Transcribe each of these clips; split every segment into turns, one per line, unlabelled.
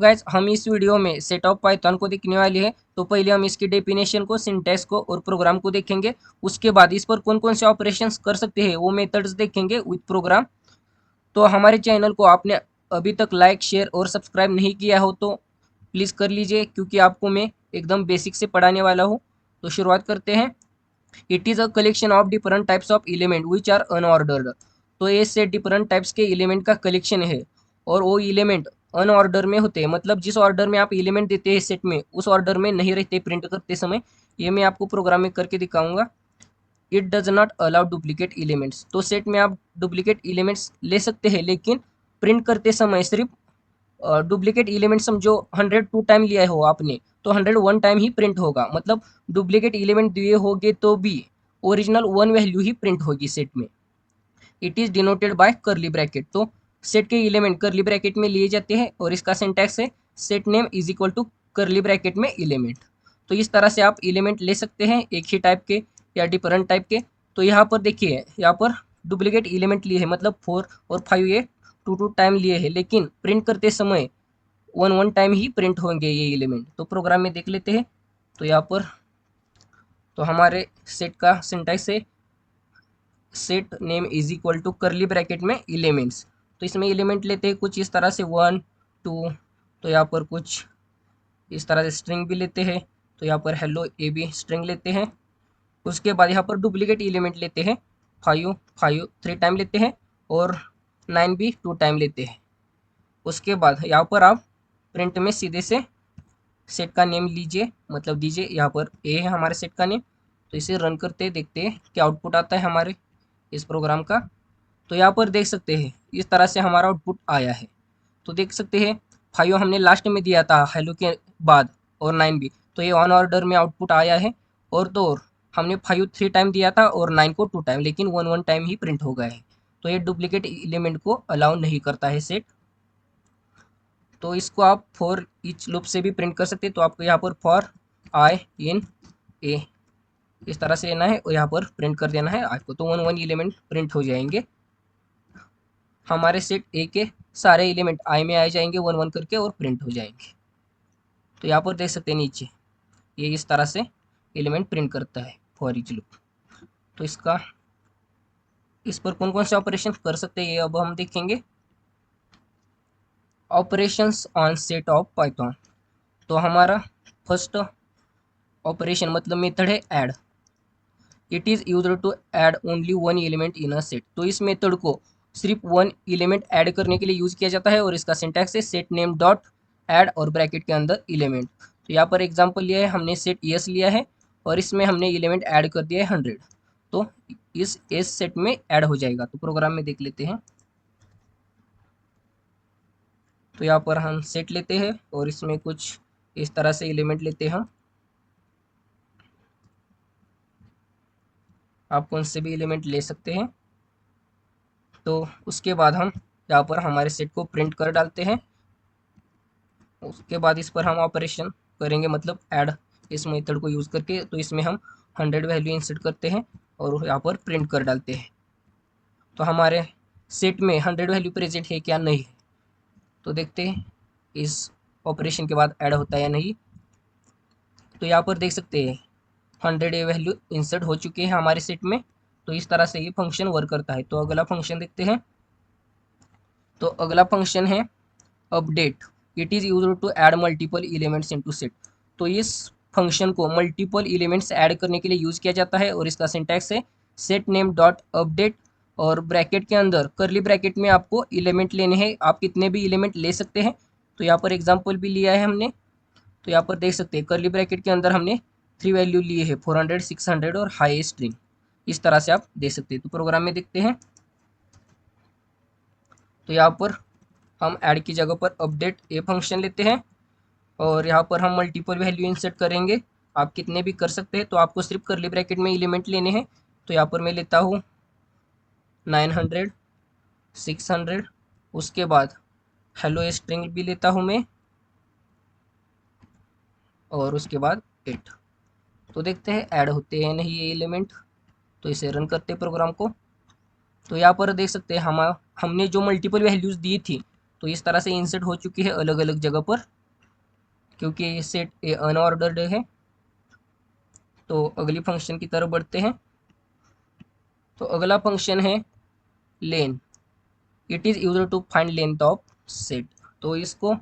Guys हम इस video में सेट ऑफ पाइथन को देखने वाले हैं। तो पहले हम इसकी डेफिनेशन को, सिंटैक्स को और प्रोग्राम को देखेंगे। उसके बाद इस पर कौन कौन से ऑपरेशंस कर सकते हैं वो मेथड्स देखेंगे विद प्रोग्राम। तो हमारे चैनल को आपने अभी तक लाइक, शेयर और सब्सक्राइब नहीं किया हो तो प्लीज़ कर लीजिए, क्योंकि आपको मैं एकदम बेसिक से पढ़ाने वाला हूँ। तो शुरुआत करते हैं। It is a collection of different types of element which are unordered. तो ये सेट डिफरेंट टाइप्स के एलिमेंट का कलेक्शन है और वो एलिमेंट अनऑर्डर में होते हैं, मतलब जिस ऑर्डर में आप एलिमेंट देते हैं सेट में उस ऑर्डर में नहीं रहते प्रिंट करते समय। ये मैं आपको प्रोग्राम में करके दिखाऊंगा। It does not allow duplicate elements. तो सेट में आप डुप्लीकेट एलिमेंट्स ले सकते हैं, लेकिन प्रिंट करते समय सिर्फ डुप्लीकेट एलिमेंट समझो 100 टू टाइम लिया हो आपने, तो 100 वन टाइम ही प्रिंट होगा। मतलब डुप्लीकेट एलिमेंट दिए होंगे तो भी ओरिजिनल वन वैल्यू ही प्रिंट होगी सेट में। It is denoted by curly bracket. तो सेट के एलिमेंट करली ब्रैकेट में लिए जाते हैं और इसका सिंटैक्स है set name is equal to curly bracket में एलिमेंट। तो इस तरह से आप एलिमेंट ले सकते हैं, एक ही टाइप के या डिफरेंट टाइप के। तो यहाँ पर देखिए, यहाँ पर डुप्लीकेट एलिमेंट लिए है, मतलब 4 और 5 ये टू टाइम लिए है, लेकिन प्रिंट करते समय वन टाइम ही प्रिंट होंगे ये एलिमेंट। तो प्रोग्राम में देख लेते हैं। तो यहाँ पर तो हमारे सेट का सिंटैक्स है set name is equal to curly bracket में एलिमेंट्स। तो इसमें एलिमेंट लेते हैं कुछ इस तरह से 1 2। तो यहाँ पर कुछ इस तरह से स्ट्रिंग भी लेते हैं। तो यहाँ पर हेलो ए भी स्ट्रिंग लेते हैं। उसके बाद यहाँ पर डुप्लीकेट एलिमेंट लेते हैं 5 5 3 टाइम लेते हैं और 9 भी 2 टाइम लेते हैं। उसके बाद यहाँ पर आप प्रिंट में सीधे से सेट का नेम लीजिए, मतलब दीजिए। यहाँ पर ए है हमारे सेट का नेम। तो इसे रन करते देखते हैं क्या आउटपुट आता है हमारे इस प्रोग्राम का। तो यहाँ पर देख सकते हैं इस तरह से हमारा आउटपुट आया है। तो देख सकते हैं 5 हमने लास्ट में दिया था हेलो के बाद और 9 भी, तो ये ऑन ऑर्डर में आउटपुट आया है। और तो और हमने 5 3 टाइम दिया था और 9 को 2 टाइम, लेकिन वन टाइम ही प्रिंट हो गया है। तो ये डुप्लीकेट एलिमेंट को अलाउ नहीं करता है सेट। तो इसको आप फॉर ईच लूप से भी प्रिंट कर सकते हैं। तो आपको यहाँ पर फॉर आई इन ए इस तरह से लेना है और यहाँ पर प्रिंट कर देना है आई को। तो वन एलिमेंट प्रिंट हो जाएंगे हमारे सेट ए के। सारे एलिमेंट आई में आ जाएंगे वन करके और प्रिंट हो जाएंगे। तो यहाँ पर देख सकते हैं नीचे ये इस तरह से एलिमेंट प्रिंट करता है फॉर ईच लूप। तो इस पर कौन कौन से ऑपरेशन कर सकते हैं ये अब हम देखेंगे। Operations on set of Python. तो हमारा फर्स्ट ऑपरेशन मतलब मेथड है add. It is used to add only one element in a set. तो इस मेथड को सिर्फ वन एलिमेंट ऐड करने के लिए यूज़ किया जाता है और इसका सिंटैक्स है सेट नेम डॉट ऐड और ब्रैकेट के अंदर एलिमेंट। तो यहाँ पर एग्जांपल लिया है हमने, सेट एस लिया है और इसमें हमने एलिमेंट ऐड कर दिया है 100। तो इस एस सेट में ऐड हो जाएगा। तो प्रोग्राम में देख लेते हैं। तो यहाँ पर हम सेट लेते हैं और इसमें कुछ इस तरह से एलिमेंट लेते हैं हम। आप कौन से भी एलिमेंट ले सकते हैं। तो उसके बाद हम यहाँ पर हमारे सेट को प्रिंट कर डालते हैं। उसके बाद इस पर हम ऑपरेशन करेंगे, मतलब ऐड इस मेथड को यूज़ करके। तो इसमें हम 100 वैल्यू इंसर्ट करते हैं और यहाँ पर प्रिंट कर डालते हैं। तो हमारे सेट में 100 वैल्यू प्रेजेंट है क्या नहीं है, तो देखते हैं इस ऑपरेशन के बाद ऐड होता है या नहीं। तो यहाँ पर देख सकते हैं 100 ये वैल्यू इंसर्ट हो चुके हैं हमारे सेट में। तो इस तरह से ये फंक्शन वर्क करता है। तो अगला फंक्शन देखते हैं। तो अगला फंक्शन है update. It is used to add multiple elements into set. तो इस फंक्शन को मल्टीपल एलिमेंट्स ऐड करने के लिए यूज़ किया जाता है और इसका सिंटैक्स है सेट नेम डॉट अपडेट और ब्रैकेट के अंदर करली ब्रैकेट में आपको एलिमेंट लेने हैं। आप कितने भी एलिमेंट ले सकते हैं। तो यहाँ पर एग्जाम्पल भी लिया है हमने। तो यहाँ पर देख सकते हैं करली ब्रैकेट के अंदर हमने 3 वैल्यू लिए है 400 600 और हाई स्ट्रिंग। इस तरह से आप दे सकते हैं। तो प्रोग्राम में देखते हैं। तो यहाँ पर हम ऐड की जगह पर अपडेट ए फंक्शन लेते हैं और यहाँ पर हम मल्टीपल वैल्यू इंसर्ट करेंगे। आप कितने भी कर सकते हैं। तो आपको सिर्फ करली ब्रैकेट में एलिमेंट लेने हैं। तो यहाँ पर मैं लेता हूँ 900 600। उसके बाद हेलो स्ट्रिंग भी लेता हूँ मैं और उसके बाद 8। तो देखते हैं ऐड होते हैं नहीं ये एलिमेंट। तो इसे रन करते हैं प्रोग्राम को। तो यहाँ पर देख सकते हैं हमने जो मल्टीपल वैल्यूज़ दी थी तो इस तरह से इंसर्ट हो चुकी है अलग अलग जगह पर, क्योंकि ये सेट ए अनऑर्डर्ड है। तो अगली फंक्शन की तरफ बढ़ते हैं। तो अगला फंक्शन है len. It is used to find length of set. तो इसको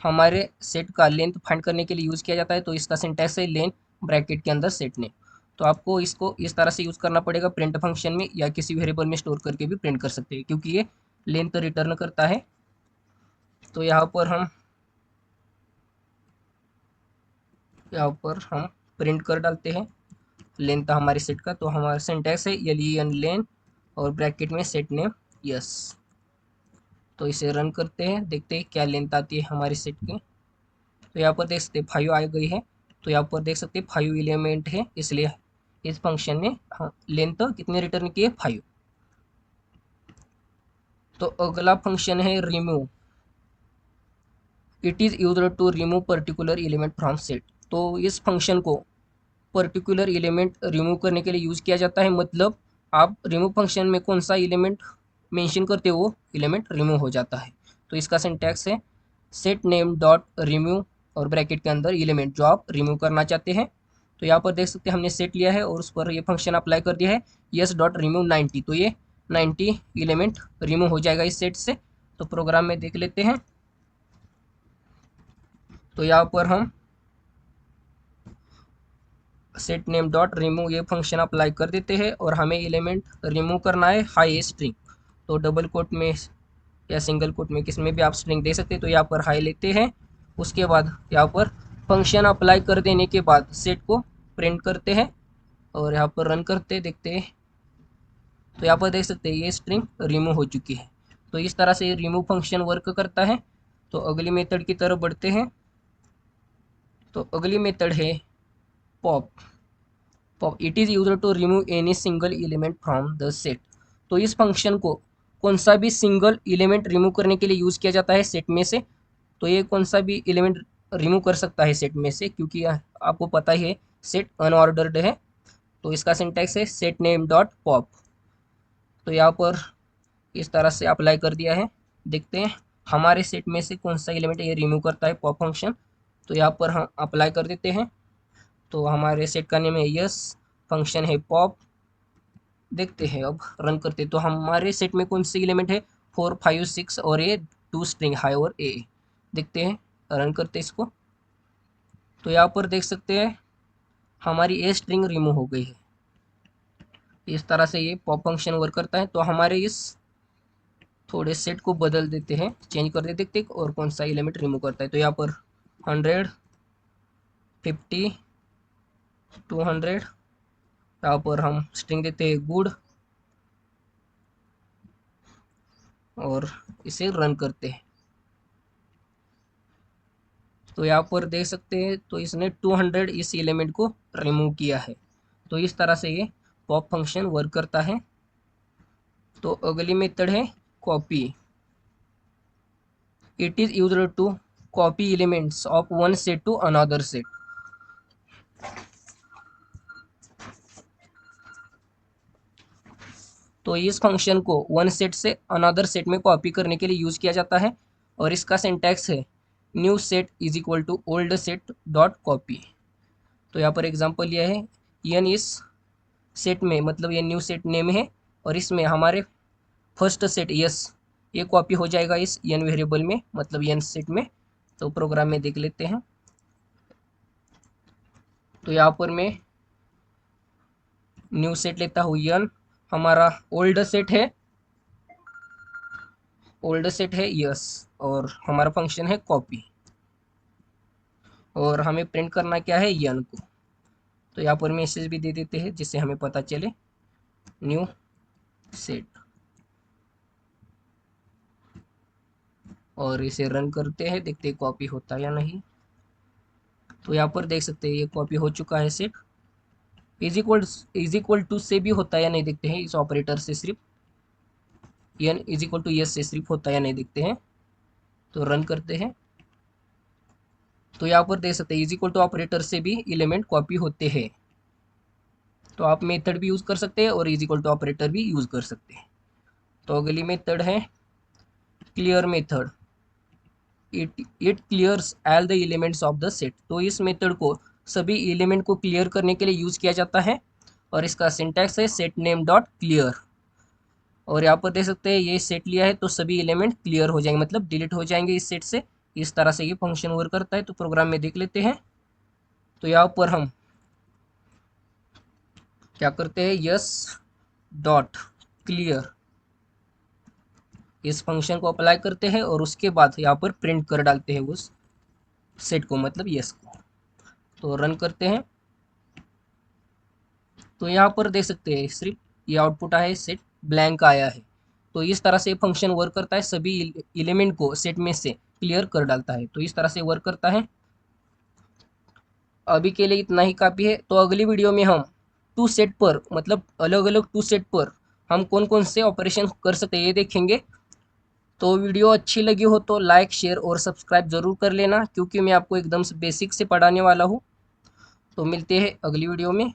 हमारे सेट का लेंथ फाइंड करने के लिए यूज़ किया जाता है। तो इसका सिंटैक्स है लेन ब्रैकेट के अंदर सेट नेम। तो आपको इसको इस तरह से यूज़ करना पड़ेगा प्रिंट फंक्शन में, या किसी वेरिएबल में स्टोर करके भी प्रिंट कर सकते हैं, क्योंकि ये लेंथ रिटर्न करता है। तो यहाँ पर हम प्रिंट कर डालते हैं लेंथ हमारे सेट का। तो हमारा सिंटैक्स है len लेन और ब्रैकेट में सेट नेम यस। तो इसे रन करते हैं, देखते हैं क्या लेंथ आती है हमारे सेट की। तो यहाँ पर देख सकते हैं 5 आ गई है। तो यहाँ पर देख सकते हैं 5 एलिमेंट है, इसलिए इस फंक्शन ने लेंथ कितनी रिटर्न की है 5। तो अगला फंक्शन है remove. It is used to remove particular element from set. तो इस फंक्शन को पर्टिकुलर एलिमेंट रिमूव करने के लिए यूज़ किया जाता है। मतलब आप रिमूव फंक्शन में कौन सा एलिमेंट मेंशन करते हो वो एलिमेंट रिमूव हो जाता है। तो इसका सिंटैक्स है सेट नेम डॉट रिमूव और ब्रैकेट के अंदर एलिमेंट जो आप रिमूव करना चाहते हैं। तो यहाँ पर देख सकते हैं हमने सेट लिया है और उस पर ये फंक्शन अप्लाई कर दिया है यस डॉट रिमूव 90। तो ये 90 एलिमेंट रिमूव हो जाएगा इस सेट से। तो प्रोग्राम में देख लेते हैं। तो यहाँ पर हम सेट नेम डॉट रिमूव ये फंक्शन अप्लाई कर देते हैं और हमें एलिमेंट रिमूव करना है हाई स्ट्रिंग। तो डबल कोट में या सिंगल कोट में किस में भी आप स्ट्रिंग दे सकते हैं। तो यहाँ पर हाई लेते हैं, उसके बाद यहाँ पर फंक्शन अप्लाई कर देने के बाद सेट को प्रिंट करते हैं और यहाँ पर रन करते देखते हैं। तो यहाँ पर देख सकते हैं ये स्ट्रिंग रिमूव हो चुकी है। तो इस तरह से रिमूव फंक्शन वर्क करता है। तो अगली मेथड की तरफ बढ़ते हैं। तो अगली मेथड है pop. Pop it is used to remove any single element from the set. तो इस फंक्शन को कौन सा भी सिंगल एलिमेंट रिमूव करने के लिए यूज़ किया जाता है सेट में से। तो ये कौन सा भी एलिमेंट रिमूव कर सकता है सेट में से, क्योंकि आपको पता ही है सेट अनऑर्डर्ड है। तो इसका सिंटैक्स है सेट नेम डॉट पॉप। तो यहाँ पर इस तरह से अप्लाई कर दिया है, देखते हैं हमारे सेट में से कौन सा एलिमेंट ये रिमूव करता है पॉप फंक्शन। तो यहाँ पर हम अप्लाई कर देते हैं। तो हमारे सेट का नेम है यस, फंक्शन है पॉप। देखते हैं अब रन करते तो हमारे सेट में कौन सी एलिमेंट है 4 5 6 और ये 2 स्ट्रिंग हाई और ए। देखते हैं रन करते इसको। तो यहाँ पर देख सकते हैं हमारी ए स्ट्रिंग रिमूव हो गई है। इस तरह से ये पॉप फंक्शन वर्क करता है। तो हमारे इस थोड़े सेट को बदल देते हैं, चेंज कर देते देखते और कौन सा एलिमेंट रिमूव करता है। तो यहाँ पर 100 50 200 यहाँ पर हम स्ट्रिंग देते हैं गुड और इसे रन करते हैं। तो यहाँ पर देख सकते हैं तो इसने 200 इस एलिमेंट को रिमूव किया है। तो इस तरह से ये पॉप फंक्शन वर्क करता है। तो अगली मेथड है copy. It is used to copy elements of one set to another set. तो इस फंक्शन को वन सेट से अनदर सेट में कॉपी करने के लिए यूज़ किया जाता है और इसका सिंटैक्स है new set is equal to old set dot copy. तो यहाँ पर एग्जांपल यह है एन इस सेट में, मतलब ये न्यू सेट नेम है और इसमें हमारे फर्स्ट सेट यस ये कॉपी हो जाएगा इस एन वेरिएबल में, मतलब एन सेट में। तो प्रोग्राम में देख लेते हैं। तो यहाँ पर मैं न्यू सेट लेता हूँ एन, हमारा ओल्ड सेट है यस और हमारा फंक्शन है कॉपी और हमें प्रिंट करना क्या है एन को। तो यहाँ पर मैसेज भी दे देते हैं जिससे हमें पता चले न्यू सेट और इसे रन करते हैं, देखते हैं कॉपी होता है या नहीं। तो यहाँ पर देख सकते हैं ये कॉपी हो चुका है सेट। इज इक्वल टू से भी होता है या नहीं देखते हैं, इस ऑपरेटर से सिर्फ N is equal to yes से सिर्फ होता है या नहीं देखते हैं। तो रन करते हैं। तो यहाँ पर देख सकते हैं इज इक्वल टू ऑपरेटर से भी एलिमेंट कॉपी होते हैं। तो आप मेथड भी यूज़ कर सकते हैं और इज इक्वल टू ऑपरेटर भी यूज़ कर सकते हैं। तो अगली मेथड है clear method. It clears all the elements of the set. तो इस मेथड को सभी एलिमेंट को क्लियर करने के लिए यूज किया जाता है और इसका सिंटैक्स है सेट नेम डॉट क्लियर। और यहाँ पर देख सकते हैं ये सेट लिया है तो सभी एलिमेंट क्लियर हो जाएंगे, मतलब डिलीट हो जाएंगे इस सेट से। इस तरह से ये फंक्शन वर्क करता है। तो प्रोग्राम में देख लेते हैं। तो यहाँ पर हम क्या करते हैं, यस डॉट क्लियर इस फंक्शन को अप्लाई करते हैं और उसके बाद यहाँ पर प्रिंट कर डालते हैं उस सेट को, मतलब यस को। तो रन करते हैं तो यहाँ पर देख सकते हैं सिर्फ ये आउटपुट आया है, सेट ब्लैंक आया है। तो इस तरह से फंक्शन वर्क करता है, सभी एलिमेंट को सेट में से क्लियर कर डालता है। तो इस तरह से वर्क करता है। अभी के लिए इतना ही काफ़ी है। तो अगली वीडियो में हम टू सेट पर, मतलब अलग अलग टू सेट पर हम कौन कौन से ऑपरेशन कर सकते हैं ये देखेंगे। तो वीडियो अच्छी लगी हो तो लाइक शेयर और सब्सक्राइब ज़रूर कर लेना, क्योंकि मैं आपको एकदम से बेसिक से पढ़ाने वाला हूँ। तो मिलते हैं अगली वीडियो में।